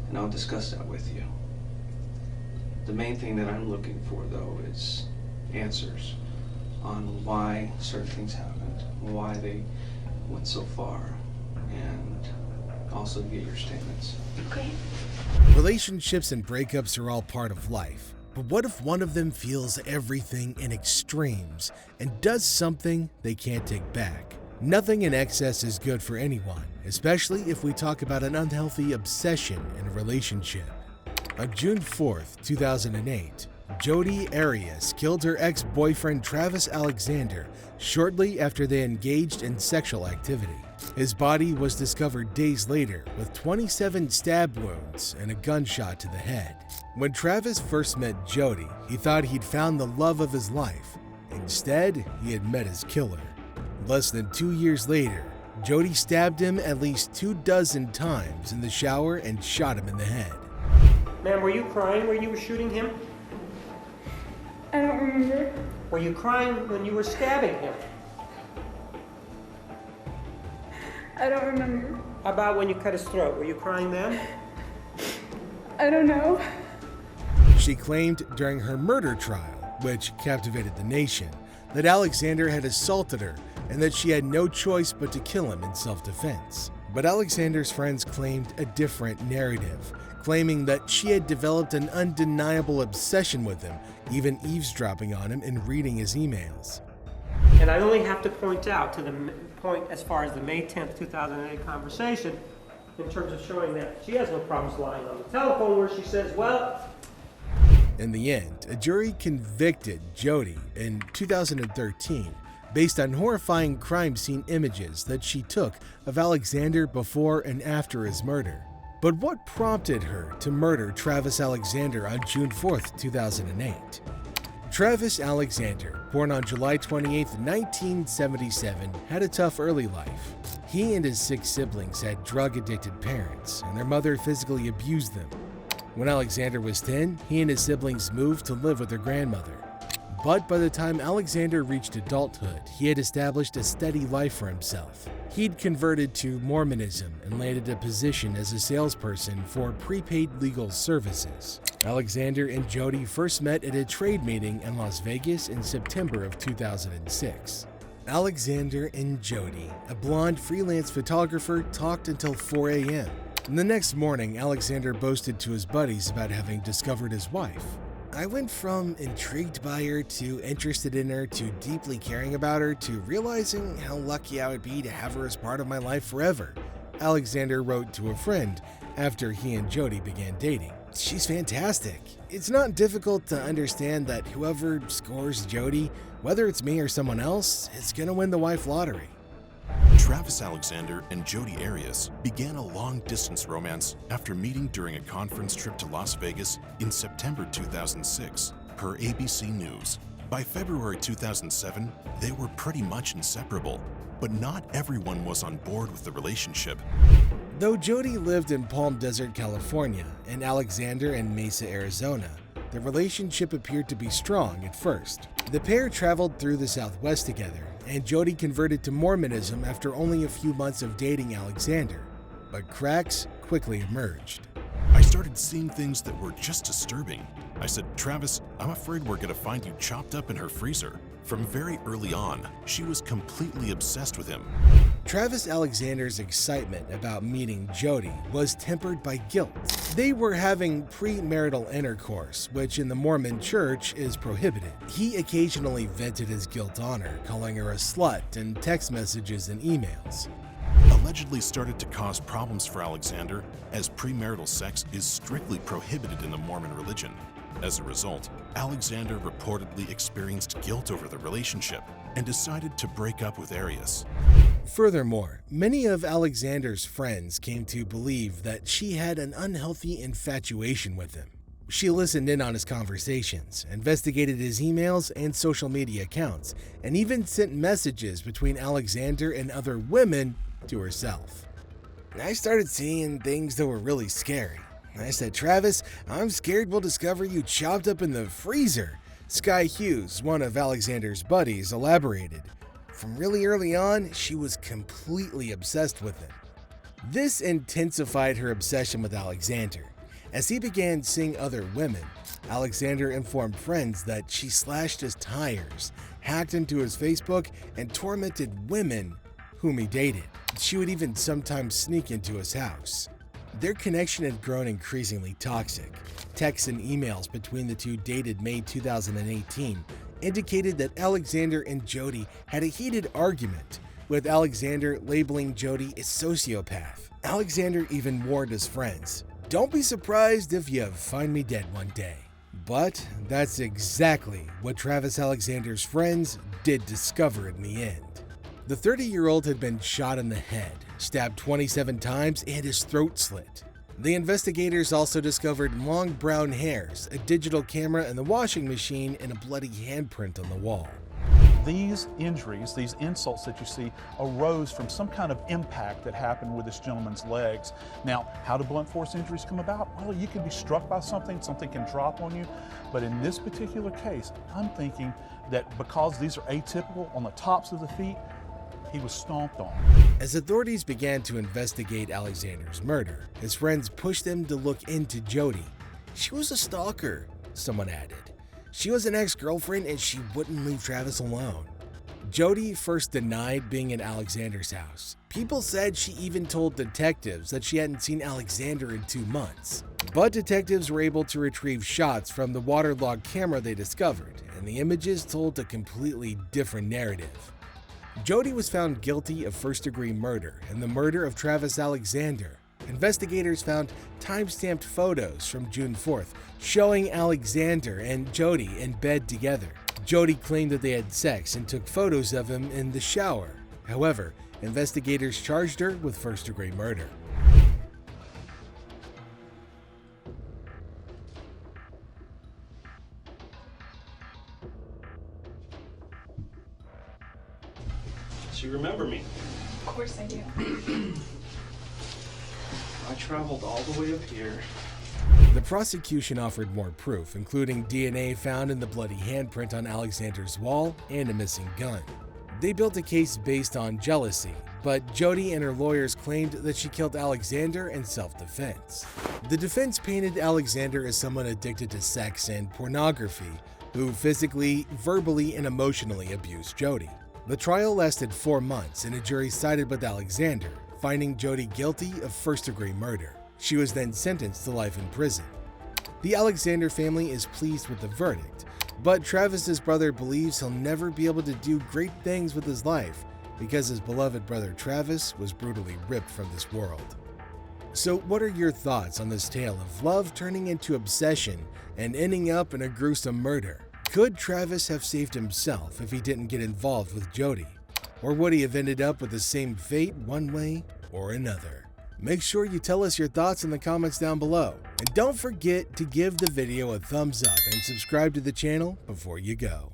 and I'll discuss that with you. The main thing that I'm looking for, though, is answers on why certain things happened, why they went so far, and also get your statements. Okay. Relationships and breakups are all part of life, but what if one of them feels everything in extremes and does something they can't take back? Nothing in excess is good for anyone, especially if we talk about an unhealthy obsession in a relationship. On June 4th, 2008, JODI Arias killed her ex-boyfriend Travis Alexander shortly after they engaged in sexual activity. His body was discovered days later with 27 stab wounds and a gunshot to the head. When Travis first met JODI, he thought he'd found the love of his life. Instead, he had met his killer. Less than 2 years later, JODI stabbed him at least 24 times in the shower and shot him in the head. Ma'am, were you crying when you were shooting him? I don't remember. Were you crying when you were stabbing him? I don't remember. How about when you cut his throat? Were you crying then? I don't know. She claimed during her murder trial, which captivated the nation, that Alexander had assaulted her and that she had no choice but to kill him in self-defense. But Alexander's friends claimed a different narrative, claiming that she had developed an undeniable obsession with him, even eavesdropping on him and reading his emails. And I only have to point out to the point as far as the May 10th, 2008 conversation, in terms of showing that she has no problems lying on the telephone where she says, well... In the end, a jury convicted JODI in 2013 based on horrifying crime scene images that she took of Alexander before and after his murder. But what prompted her to murder Travis Alexander on June 4th, 2008? Travis Alexander, born on July 28, 1977, had a tough early life. He and his 6 siblings had drug-addicted parents, and their mother physically abused them. When Alexander was 10, he and his siblings moved to live with their grandmother. But by the time Alexander reached adulthood, he had established a steady life for himself. He'd converted to Mormonism and landed a position as a salesperson for prepaid legal services. Alexander and JODI first met at a trade meeting in Las Vegas in September of 2006. Alexander and JODI, a blonde freelance photographer, talked until 4 a.m. The next morning, Alexander boasted to his buddies about having discovered his wife. I went from intrigued by her to interested in her to deeply caring about her to realizing how lucky I would be to have her as part of my life forever, Alexander wrote to a friend after he and JODI began dating. She's fantastic. It's not difficult to understand that whoever scores JODI, whether it's me or someone else, is gonna win the wife lottery. Travis Alexander and JODI Arias began a long-distance romance after meeting during a conference trip to Las Vegas in September 2006, per ABC News. By February 2007, they were pretty much inseparable, but not everyone was on board with the relationship. Though JODI lived in Palm Desert, California, and Alexander in Mesa, Arizona, the relationship appeared to be strong at first. The pair traveled through the Southwest together, and JODI converted to Mormonism after only a few months of dating Alexander. But cracks quickly emerged. I started seeing things that were just disturbing. I said, Travis, I'm afraid we're going to find you chopped up in her freezer. From very early on, she was completely obsessed with him. Travis Alexander's excitement about meeting JODI was tempered by guilt. They were having premarital intercourse, which in the Mormon church is prohibited. He occasionally vented his guilt on her, calling her a slut in text messages and emails. Allegedly started to cause problems for Alexander, as premarital sex is strictly prohibited in the Mormon religion. As a result, Alexander reportedly experienced guilt over the relationship and decided to break up with Arias. Furthermore, many of Alexander's friends came to believe that she had an unhealthy infatuation with him. She listened in on his conversations, investigated his emails and social media accounts, and even sent messages between Alexander and other women to herself. I started seeing things that were really scary. I said, Travis, I'm scared we'll discover you chopped up in the freezer. Sky Hughes, one of Alexander's buddies, elaborated. From really early on, she was completely obsessed with him. This intensified her obsession with Alexander, As he began seeing other women, Alexander informed friends that she slashed his tires, hacked into his Facebook, and tormented women whom he dated. She would even sometimes sneak into his house. Their connection had grown increasingly toxic. Texts and emails between the two, dated May 2018, indicated that Alexander and Jodi had a heated argument, with Alexander labeling Jodi a sociopath. Alexander even warned his friends, "Don't be surprised if you find me dead one day." But that's exactly what Travis Alexander's friends did discover in the end. The 30-year-old had been shot in the head, stabbed 27 times, and his throat slit. The investigators also discovered long brown hairs, a digital camera in the washing machine, and a bloody handprint on the wall. These injuries, these insults that you see, arose from some kind of impact that happened with this gentleman's legs. Now, how do blunt force injuries come about? Well, you can be struck by something can drop on you. But in this particular case, I'm thinking that because these are atypical on the tops of the feet, he was stomped on. As authorities began to investigate Alexander's murder, his friends pushed him to look into Jodi. She was a stalker, someone added. She was an ex-girlfriend and she wouldn't leave Travis alone. Jodi first denied being in Alexander's house. People said she even told detectives that she hadn't seen Alexander in 2 months. But detectives were able to retrieve shots from the waterlogged camera they discovered, and the images told a completely different narrative. Jodi was found guilty of first-degree murder and the murder of Travis Alexander. Investigators found time-stamped photos from June 4th showing Alexander and Jodi in bed together. Jodi claimed that they had sex and took photos of him in the shower. However, investigators charged her with first-degree murder. So you remember me? Of course I do. I traveled all the way up here. The prosecution offered more proof, including DNA found in the bloody handprint on Alexander's wall and a missing gun. They built a case based on jealousy, but Jodi and her lawyers claimed that she killed Alexander in self-defense. The defense painted Alexander as someone addicted to sex and pornography, who physically, verbally, and emotionally abused Jodi. The trial lasted 4 months, and a jury sided with Alexander, finding Jodi guilty of first-degree murder. She was then sentenced to life in prison. The Alexander family is pleased with the verdict, but Travis's brother believes he'll never be able to do great things with his life because his beloved brother Travis was brutally ripped from this world. So what are your thoughts on this tale of love turning into obsession and ending up in a gruesome murder? Could Travis have saved himself if he didn't get involved with Jodi? Or would he have ended up with the same fate one way or another? Make sure you tell us your thoughts in the comments down below. And don't forget to give the video a thumbs up and subscribe to the channel before you go.